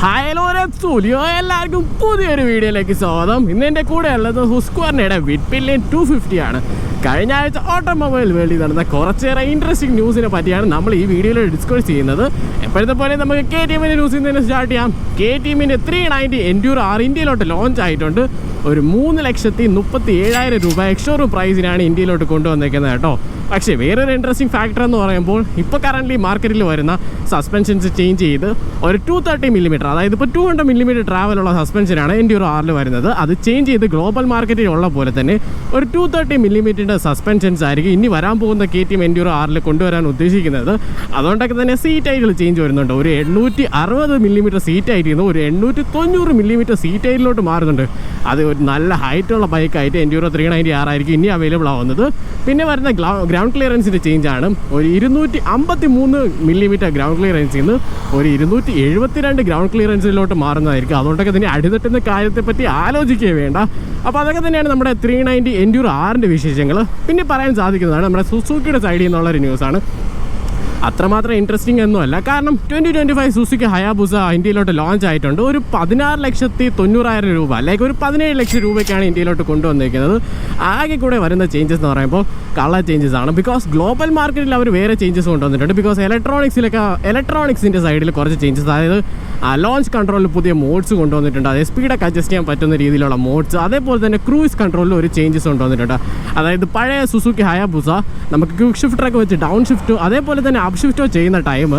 Hello REVSOUL, എല്ലാവർക്കും പുതിയൊരു വീഡിയോയിലേക്ക് സ്വാഗതം. ഇന്ന് എൻ്റെ കൂടെ ഉള്ളത് ഹുസ്ക്വാർണയുടെ വിറ്റ്പില്ലിൻ 250 ആണ്. കഴിഞ്ഞ ആഴ്ച ഓട്ടോമൊബൈൽ വേൾഡിൽ നടന്ന കുറച്ചേറെ ഇൻട്രസ്റ്റിംഗ് ന്യൂസിനെ പറ്റിയാണ് നമ്മൾ ഈ വീഡിയോയിൽ ഡിസ്കസ് ചെയ്യുന്നത്. എപ്പോഴത്തെ പോലെ നമുക്ക് KTM ന്യൂസിൽ നിന്ന് സ്റ്റാർട്ട് ചെയ്യാം. KTM 390 എൻഡ്യൂർ R ഇന്ത്യയിലോട്ട് ലോഞ്ച് ആയിട്ടുണ്ട്. ഒരു 3,37,000 രൂപ എക്സ്ഷോറൂം പ്രൈസിനാണ് ഇന്ത്യയിലോട്ട് കൊണ്ടുവന്നേക്കുന്നത് കേട്ടോ. പക്ഷേ വേറൊരു ഇൻട്രസ്റ്റിംഗ് ഫാക്ടർ എന്ന് പറയുമ്പോൾ ഇപ്പോൾ കറൻ്റ് മാർക്കറ്റിൽ വരുന്ന സസ്പെൻഷൻസ് ചേഞ്ച് ചെയ്ത് ഒരു 230mm, അതായത് ഇപ്പോൾ 200mm ട്രാവലുള്ള സസ്പെൻഷനാണ് എൻഡ്യൂർ ആറിൽ വരുന്നത്. അത് ചേഞ്ച് ചെയ്ത് ഗ്ലോബൽ മാർക്കറ്റിൽ ഉള്ള പോലെ തന്നെ ഒരു 230mm സസ്പെൻഷൻസ് ആയിരിക്കും ഇനി വരാൻ പോകുന്ന KTM എൻഡ്യൂർ ആറിൽ കൊണ്ടുവരാൻ ഉദ്ദേശിക്കുന്നത്. അതുകൊണ്ടൊക്കെ തന്നെ സീറ്റ് ഹൈറ്റിൽ ചേഞ്ച് വരുന്നുണ്ട്. ഒരു 860mm സീറ്റ് ഹൈറ്റിൽ നിന്ന് ഒരു 890mm സീറ്റ് ഹൈറ്റിലോട്ട് മാറുന്നുണ്ട്. അത് ഒരു നല്ല ഹൈറ്റുള്ള ബൈക്കായിട്ട് എൻഡ്യൂറോ 390 R ആയിരിക്കും ഇനി അവൈലബിൾ ആവുന്നത്. പിന്നെ വരുന്ന ഗ്രൗണ്ട് ക്ലിയറൻസിൻ്റെ ചേഞ്ച് ആണ്. ഒരു 253mm ഗ്രൗണ്ട് ക്ലിയറൻസിൽ നിന്ന് ഒരു 272 ഗ്രൗണ്ട് ക്ലിയറൻസിലോട്ട് മാറുന്നതായിരിക്കും. അതുകൊണ്ടൊക്കെ തന്നെ അടിതട്ടുന്ന കാര്യത്തെപ്പറ്റി ആലോചിക്കുകയേ വേണ്ട. അപ്പോൾ അതൊക്കെ തന്നെയാണ് നമ്മുടെ 390 എൻഡ്യൂർ ആറിൻ്റെ വിശേഷങ്ങൾ. പിന്നെ പറയാൻ സാധിക്കുന്നതാണ് നമ്മുടെ സുസുക്കിയുടെ സൈഡിൽ നിന്നുള്ളൊരു ന്യൂസാണ്. അത്രമാത്രം ഇൻട്രസ്റ്റിംഗ് ഒന്നുമല്ല, കാരണം 2025 സുസുക്കി ഹയാബുസ ഇന്ത്യയിലോട്ട് ലോഞ്ച് ആയിട്ടുണ്ട്. ഒരു 16,90,000 രൂപ, അല്ലെങ്കിൽ ഒരു 17 ലക്ഷം രൂപയ്ക്കാണ് ഇന്ത്യയിലോട്ട് കൊണ്ടുവന്നിരിക്കുന്നത്. ആകെ കൂടെ വരുന്ന ചേഞ്ചസ് എന്ന് പറയുമ്പോൾ കളർ ചേഞ്ചസ് ആണ്. ബിക്കോസ് ഗ്ലോബൽ മാർക്കറ്റിൽ അവർ വേറെ ചേഞ്ചസ് കൊണ്ടുവന്നിട്ടുണ്ട്. ബിക്കോസ് ഇലക്ട്രോണിക്സിൻ്റെ സൈഡിൽ കുറച്ച് ചേഞ്ചസ്, അതായത് ലോഞ്ച് കൺട്രോളിൽ പുതിയ മോഡ്സ് കൊണ്ടുവന്നിട്ടുണ്ട്. അതായത് സ്പീഡൊക്കെ അഡ്ജസ്റ്റ് ചെയ്യാൻ പറ്റുന്ന രീതിയിലുള്ള മോഡ്സ്. അതേപോലെ തന്നെ ക്രൂയിസ് കൺട്രോളിൽ ഒരു ചേഞ്ചസ് കൊണ്ടുവന്നിട്ടുണ്ട്. അതായത് പഴയ സുസുക്കി ഹയാബുസ നമുക്ക് ക്വിക്ക് ഷിഫ്റ്ററൊക്കെ വെച്ച് ഡൗൺ ഷിഫ്റ്റും അതേപോലെ തന്നെ അപ്പ് ഷിഫ്റ്റോ ചെയ്യുന്ന ടൈം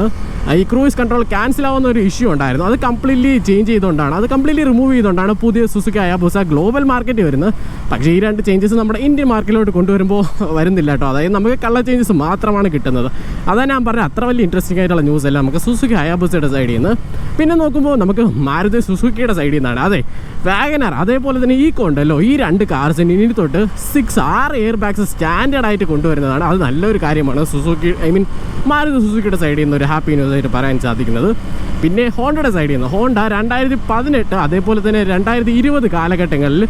ഈ ക്രൂയിസ് കൺട്രോൾ ക്യാൻസൽ ആവുന്ന ഒരു ഇഷ്യൂ ഉണ്ടായിരുന്നു. അത് കംപ്ലീറ്റ്ലി ചേഞ്ച് ചെയ്തുകൊണ്ടാണ്, അത് കംപ്ലീറ്റ്ലി റിമൂവ് ചെയ്തുകൊണ്ടാണ് പുതിയ സുസുക്കി ഹയാബുസ ഗ്ലോബൽ മാർക്കറ്റിൽ വരുന്നത്. പക്ഷേ ഈ രണ്ട് ചേഞ്ചസ് നമ്മുടെ ഇന്ത്യൻ മാർക്കറ്റിലോട്ട് കൊണ്ടുവരുമ്പോൾ വരുന്നില്ല കേട്ടോ. അതായത് നമുക്ക് കളർ ചേഞ്ചസ് മാത്രമാണ് കിട്ടുന്നത്. അതാണ് ഞാൻ പറഞ്ഞത്, അത്ര വലിയ ഇൻട്രസ്റ്റിംഗ് ആയിട്ടുള്ള ന്യൂസ് അല്ല നമുക്ക് സുസുക്കി ഹയാബുസയുടെ സൈഡിൽ നിന്ന്. പിന്നെ നോക്കുമ്പോൾ നമുക്ക് മാരുതി സുസുക്കിയുടെ സൈഡിൽ നിന്നാണ്. അതെ, വാഗനർ അതേപോലെ തന്നെ ഈക്കോ ഉണ്ടല്ലോ, ഈ രണ്ട് കാർസിന് ഇനി തൊട്ട് 6 എയർ ബാഗ്സ് സ്റ്റാൻഡേർഡ് ആയിട്ട് കൊണ്ടുവരുന്നതാണ്. അത് നല്ലൊരു കാര്യമാണ് സുസുക്കി, മാരുതി സുസുക്കിയുടെ സൈഡിൽ നിന്ന് ഒരു ഹാപ്പി ന്യൂസ് ആയിട്ട് പറയാൻ സാധിക്കുന്നത്. പിന്നെ ഹോണ്ടയുടെ സൈഡിൽ നിന്ന് ഹോണ്ട 2018 അതേപോലെ തന്നെ 2020 കാലഘട്ടങ്ങളിൽ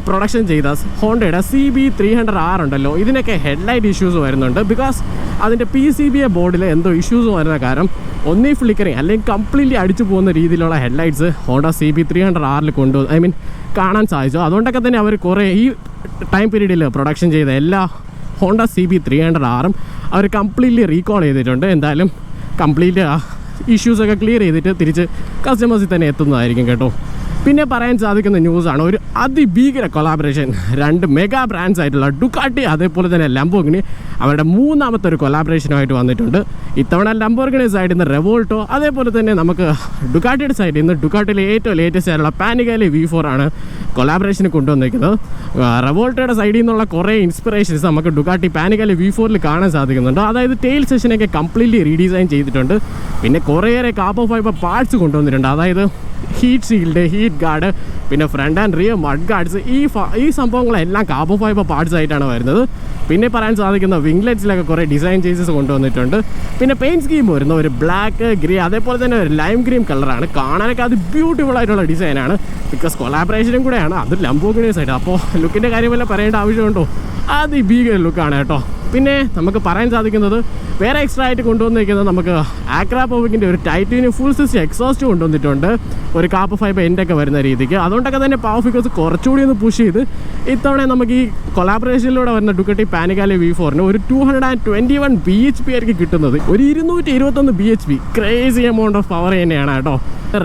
പ്രൊഡക്ഷൻ ചെയ്ത ഹോണ്ടയുടെ CB300R ഉണ്ടല്ലോ, ഇതിനൊക്കെ ഹെഡ്ലൈറ്റ് ഇഷ്യൂസ് വരുന്നുണ്ട്. ബിക്കോസ് അതിൻ്റെ PCBA ബോർഡിൽ എന്തോ ഇഷ്യൂസ് വരുന്ന കാരണം ഒന്നീ ഫ്ലിക്കറിങ് അല്ലെങ്കിൽ കംപ്ലീറ്റ്ലി അടിച്ചു പോകുന്ന രീതിയിലുള്ള ഹെഡ്ലൈറ്റ്സ് ഹോണ്ട CB300Rൽ കാണാൻ സാധിച്ചു. അതുകൊണ്ടൊക്കെ തന്നെ അവർ കുറേ ഈ ടൈം പീരീഡിൽ പ്രൊഡക്ഷൻ ചെയ്ത എല്ലാ ഹോണ്ട CB300Rഉം അവർ കംപ്ലീറ്റ്ലി റീകോൾ ചെയ്തിട്ടുണ്ട്. എന്തായാലും കംപ്ലീറ്റ് ഇഷ്യൂസൊക്കെ ക്ലിയർ ചെയ്തിട്ട് തിരിച്ച് കസ്റ്റമേഴ്സിൽ തന്നെ എത്തുന്നതായിരിക്കും കേട്ടോ. പിന്നെ പറയാൻ സാധിക്കുന്ന ന്യൂസാണ് ഒരു അതിഭീകര കൊളാബറേഷൻ. 2 മെഗാ ബ്രാൻഡ്സ് ആയിട്ടുള്ള ഡുക്കാട്ടി അതേപോലെ തന്നെ ലംബോർഗിനി അവരുടെ 3ാമത്തെ ഒരു കൊളാബറേഷനുമായിട്ട് വന്നിട്ടുണ്ട്. ഇത്തവണ ലംബോർഗിനി സൈഡിൽ നിന്ന് റെവോൾട്ടോ, അതേപോലെ തന്നെ നമുക്ക് ഡുക്കാട്ടിയുടെ സൈഡിൽ നിന്ന് ഡുക്കാട്ടിയിലെ ഏറ്റവും ലേറ്റസ്റ്റ് ആയിട്ടുള്ള പാനിഗാലെ V4 ആണ് കൊളാബറേഷന് കൊണ്ടുവന്നിരിക്കുന്നത്. റെവോൾട്ടോയുടെ സൈഡിൽ നിന്നുള്ള കുറേ ഇൻസ്പിറേഷൻസ് നമുക്ക് ഡുക്കാട്ടി പാനിഗാലെ V4ൽ കാണാൻ സാധിക്കുന്നുണ്ട്. അതായത് ടെയിൽ സെഷനൊക്കെ കംപ്ലീറ്റ്ലി റീഡിസൈൻ ചെയ്തിട്ടുണ്ട്. പിന്നെ കുറേയേറെ കാർബൺ ഫൈബർ പാർട്സ് കൊണ്ടുവന്നിട്ടുണ്ട്. അതായത് ഹീറ്റ് ഷീൽഡ്, ഹീറ്റ് ഗാർഡ്, പിന്നെ front and rear mudguards, ഈ സംഭവങ്ങളെല്ലാം കാർബൺ ഫൈബർ പാർട്സ് ആയിട്ടാണ് വരുന്നത്. പിന്നെ പറയാൻ സാധിക്കുന്ന വിംഗ്ലെറ്റ്സിലൊക്കെ കുറേ ഡിസൈൻ ചേഞ്ചസ് കൊണ്ടുവന്നിട്ടുണ്ട്. പിന്നെ പെയിൻറ്റ് സ്കീം വരുന്ന ഒരു ബ്ലാക്ക്, ഗ്രേ, അതേപോലെ തന്നെ ഒരു ലൈം ഗ്രീൻ കളറാണ്. കാണാനൊക്കെ അത് ബ്യൂട്ടിഫുൾ ആയിട്ടുള്ള ഡിസൈനാണ്. ബിക്കോസ് കൊളാബറേഷനും കൂടെയാണ്, അത് ലംബോർഗിനി സൈഡ്. അപ്പോൾ ലുക്കിൻ്റെ കാര്യമല്ല പറയേണ്ട ആവശ്യമുണ്ടോ, അത് ഭീകര ലുക്കാണ് കേട്ടോ. പിന്നെ നമുക്ക് പറയാൻ സാധിക്കുന്നത് വേറെ എക്സ്ട്രാ ആയിട്ട് കൊണ്ടുവന്നിരിക്കുന്നത് നമുക്ക് ആക്രാപോവിക്കിൻ്റെ ഒരു ടൈറ്റാനിയം ഫുൾ സിസ്റ്റം എക്സോസ്റ്റ് കൊണ്ടുവന്നിട്ടുണ്ട്. ഒരു കാർബൺ ഫൈബർ എൻഡൊക്കെ വരുന്ന രീതിക്ക്. അതുകൊണ്ടൊക്കെ തന്നെ പവർ ഫിഗേഴ്സ് കുറച്ചുകൂടി ഒന്ന് പുഷ് ചെയ്ത് ഇത്തവണ നമുക്ക് ഈ കൊളാബറേഷനിലൂടെ വരുന്ന ഡുക്കാട്ടി പാനിഗാലെ V4ന് ഒരു 221 bhp ആയിരിക്കും കിട്ടുന്നത്. ഒരു 221 bhp, crazy amount of power തന്നെയാണ് കേട്ടോ.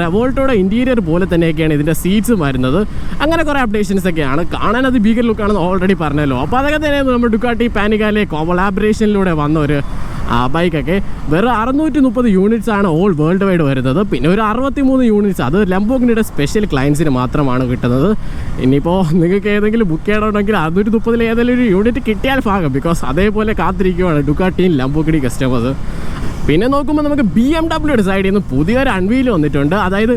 റെവോൾട്ടോയുടെ ഇൻറ്റീരിയർ പോലെ തന്നെയൊക്കെയാണ് ഇതിൻ്റെ സീറ്റ്സ് വരുന്നത്. അങ്ങനെ കുറേ അപ്ഡേഷൻസ് ഒക്കെയാണ്. കാണാൻ അത് ഭീകര ലുക്കാണെന്ന് ഓൾറെഡി പറഞ്ഞല്ലോ. അപ്പോൾ അതൊക്കെ തന്നെയാണ് നമ്മുടെ ഡുക്കാട്ടി പാനിഗാലെ കൊളാബറേഷനിലൂടെ വന്ന ഒരു ബൈക്കൊക്കെ. വെറും 630 യൂണിറ്റ്സ് ആണ് ഓൾ വേൾഡ് വൈഡ് വരുന്നത്. പിന്നെ ഒരു 63 യൂണിറ്റ്സ് അത് ലംബോർഗിനിയുടെ സ്പെഷ്യൽ ക്ലയൻസിന് മാത്രമാണ് കിട്ടുന്നത്. ഇനിയിപ്പോൾ നിങ്ങൾക്ക് ഏതെങ്കിലും ബുക്ക് ചെയ്യണമെങ്കിൽ 630 ഏതെങ്കിലും ഒരു യൂണിറ്റ് കിട്ടിയാൽ ഭാഗം. ബിക്കോസ് അതേപോലെ കാത്തിരിക്കുവാണ് ഡുക്കാട്ടിയും ലംബോർഗിനി കസ്റ്റമേഴ്സ്. പിന്നെ നോക്കുമ്പോൾ നമുക്ക് BMW സൈഡിൽ നിന്ന് പുതിയൊരു അൺവീൽ വന്നിട്ടുണ്ട്. അതായത്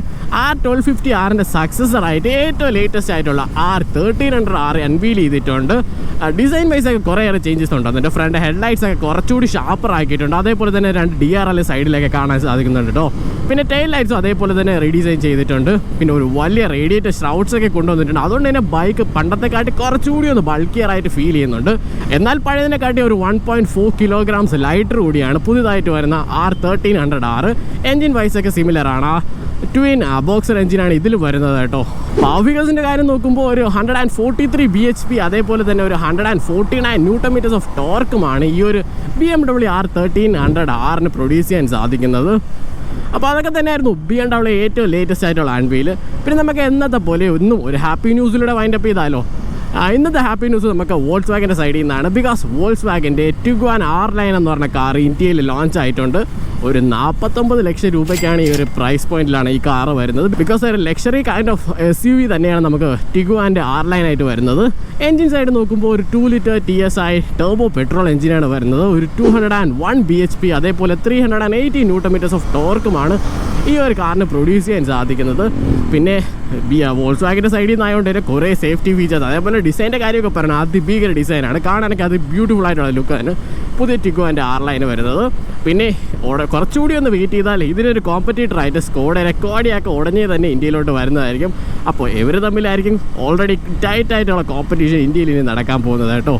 R1250Rൻ്റെ സക്സസറായിട്ട് ഏറ്റവും ലേറ്റസ്റ്റ് ആയിട്ടുള്ള R1300R അൺവീൽ ചെയ്തിട്ടുണ്ട്. ഡിസൈൻ വൈസൊക്കെ കുറേയേറെ ചേഞ്ചസ് ഉണ്ട്. ഫ്രണ്ട് ഹെഡ്ലൈറ്റ്സ് ഒക്കെ കുറച്ചുകൂടി ഷാർപ്പർ ആക്കിയിട്ടുണ്ട്. അതേപോലെ തന്നെ 2 DRL സൈഡിലൊക്കെ കാണാൻ സാധിക്കുന്നുണ്ട് കേട്ടോ. പിന്നെ ടെയിൽ ലൈറ്റ്സും അതേപോലെ തന്നെ റീഡിസൈൻ ചെയ്തിട്ടുണ്ട്. പിന്നെ ഒരു വലിയ റേഡിയേറ്റർ ഷ്രൗഡ്സ് ഒക്കെ കൊണ്ടുവന്നിട്ടുണ്ട്. അതുകൊണ്ട് തന്നെ ബൈക്ക് പണ്ടത്തെക്കാട്ടി കുറച്ചുകൂടി ഒന്ന് ബൾക്കിയർ ആയിട്ട് ഫീൽ ചെയ്യുന്നുണ്ട്. എന്നാൽ പഴയതിനെക്കാട്ടി ഒരു 1.4 kilograms ലൈറ്റർ കൂടിയാണ് പുതിയതായിട്ട് വരുന്ന R1300R. എൻജിൻ വൈസൊക്കെ സിമിലർ ആണ്. ട്വിൻ ബോക്സർ എഞ്ചിനാണ് ഇതിൽ വരുന്നത് കേട്ടോ. പവർ ഫിഗേഴ്സിൻ്റെ കാര്യം നോക്കുമ്പോൾ ഒരു 143 bhp അതേപോലെ തന്നെ ഒരു 149 Nm ഓഫ് ടോർക്കുമാണ് ഈ ഒരു BMW R1300 പ്രൊഡ്യൂസ് ചെയ്യാൻ സാധിക്കുന്നത്. അപ്പോൾ അതൊക്കെ തന്നെയായിരുന്നു BMW ഏറ്റവും ലേറ്റസ്റ്റ് ആയിട്ടുള്ള ആൻവീൽ. പിന്നെ നമുക്ക് എന്നത്തെ പോലെ ഒന്നും ഒരു ഹാപ്പി ന്യൂസിലൂടെ വൈൻഡപ്പ് ചെയ്താലോ. ഇന്നത്തെ ഹാപ്പി ന്യൂസ് നമുക്ക് വോൾസ് വാഗൻ്റെ സൈഡിൽ നിന്നാണ്. ബിക്കോസ് വോൾസ് വാഗൻ്റെ ടിഗ്വാൻ R9 എന്ന് പറഞ്ഞ കാർ ഇന്ത്യയിൽ ലോഞ്ച് ആയിട്ടുണ്ട്. ഒരു 49 ലക്ഷം രൂപയ്ക്കാണ് ഈ ഒരു പ്രൈസ് പോയിന്റിലാണ് ഈ കാറ് വരുന്നത്. ബിക്കോസ് ഒരു ലക്ഷറി കൈൻഡ് ഓഫ് SUV തന്നെയാണ് നമുക്ക് ടിഗ്വാൻ്റെ R9 ആയിട്ട് വരുന്നത്. എൻജിൻ സൈഡ് നോക്കുമ്പോൾ ഒരു 2 ലിറ്റർ TSI ടർബോ പെട്രോൾ എഞ്ചിനാണ് വരുന്നത്. ഒരു 201 bhp അതേപോലെ 380 Nm ഓഫ് ടോർക്കുമാണ് ഈ ഒരു കാറിന് പ്രൊഡ്യൂസ് ചെയ്യാൻ സാധിക്കുന്നത്. പിന്നെ വോൾസ് വാഗൻ്റെ സൈഡിൽ നിന്നായതുകൊണ്ട് തന്നെ കുറേ സേഫ്റ്റി ഫീച്ചേഴ്സ് അതേപോലെ ഡിസൈൻ്റെ കാര്യമൊക്കെ പറഞ്ഞാൽ അതിഭീകര ഡിസൈനാണ്. കാണാനൊക്കെ അത് ബ്യൂട്ടിഫുൾ ആയിട്ടുള്ള ലുക്കാണ് പുതിയ ടിഗ്വാൻ്റെ R9 വരുന്നത്. പിന്നെ കുറച്ചുകൂടി ഒന്ന് വെയിറ്റ് ചെയ്താൽ ഇതിനൊരു കോമ്പറ്റീറ്റർ ആയിട്ട് സ്കോഡ റെക്കോർഡിയൊക്കെ ഉടനെ തന്നെ ഇന്ത്യയിലോട്ട് വരുന്നതായിരിക്കും. അപ്പോൾ ഇവർ തമ്മിലായിരിക്കും ഓൾറെഡി ടൈറ്റ് ആയിട്ടുള്ള കോമ്പറ്റീഷൻ ഇന്ത്യയിൽ ഇനി നടക്കാൻ പോകുന്നത് കേട്ടോ.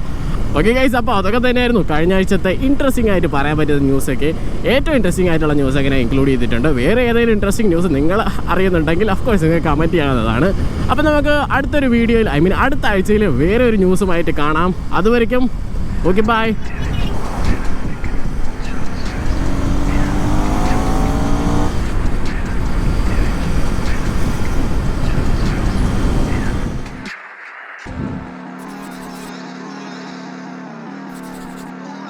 ഓക്കെ ഗൈസ്, അപ്പോൾ അതൊക്കെ തന്നെയായിരുന്നു കഴിഞ്ഞ ആഴ്ചത്തെ ഇൻട്രസ്റ്റിംഗ് ആയിട്ട് പറയാൻ പറ്റുന്ന ന്യൂസൊക്കെ. ഏറ്റവും ഇൻട്രസ്റ്റിംഗ് ആയിട്ടുള്ള ന്യൂസൊക്കെ ഞാൻ ഇൻക്ലൂഡ് ചെയ്തിട്ടുണ്ട്. വേറെ ഏതെങ്കിലും ഇൻട്രസ്റ്റിംഗ് ന്യൂസ് നിങ്ങൾ അറിയുന്നുണ്ടെങ്കിൽ അഫ്കോഴ്സ് നിങ്ങൾക്ക് കമൻറ്റ് ചെയ്യാവുന്നതാണ്. അപ്പോൾ നമുക്ക് അടുത്തൊരു വീഡിയോയിൽ അടുത്ത ആഴ്ചയിൽ വേറെ ഒരു ന്യൂസുമായിട്ട് കാണാം. അതുവരെയ്ക്കും ഓക്കെ, ബൈ.